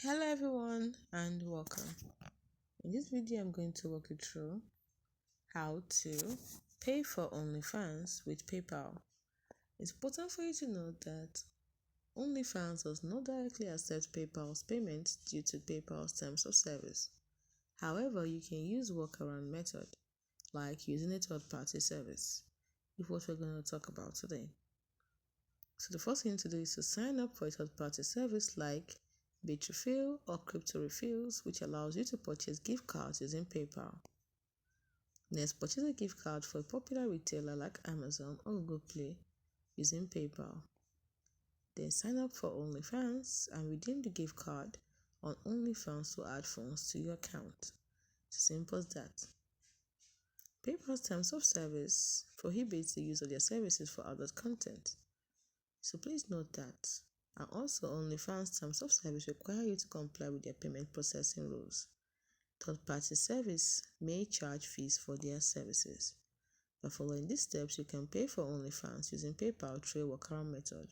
Hello everyone and welcome. In this video I'm going to walk you through how to pay for Onlyfans with PayPal. It's important for you to note that Onlyfans does not directly accept PayPal's payment due to PayPal's terms of service. However, you can use workaround method like using a third-party service, is what we're going to talk about today. So the first thing to do is to sign up for a third-party service like Bitrefill or Crypto Refills, which allows you to purchase gift cards using PayPal. Next, purchase a gift card for a popular retailer like Amazon or Google Play using PayPal. Then sign up for OnlyFans and redeem the gift card on OnlyFans to add funds to your account. It's as simple as that. PayPal's terms of service prohibits the use of their services for adult content. So please note that. And also, OnlyFans terms of service require you to comply with their payment processing rules. Third-party service may charge fees for their services. By following these steps, you can pay for OnlyFans using PayPal through a workaround method.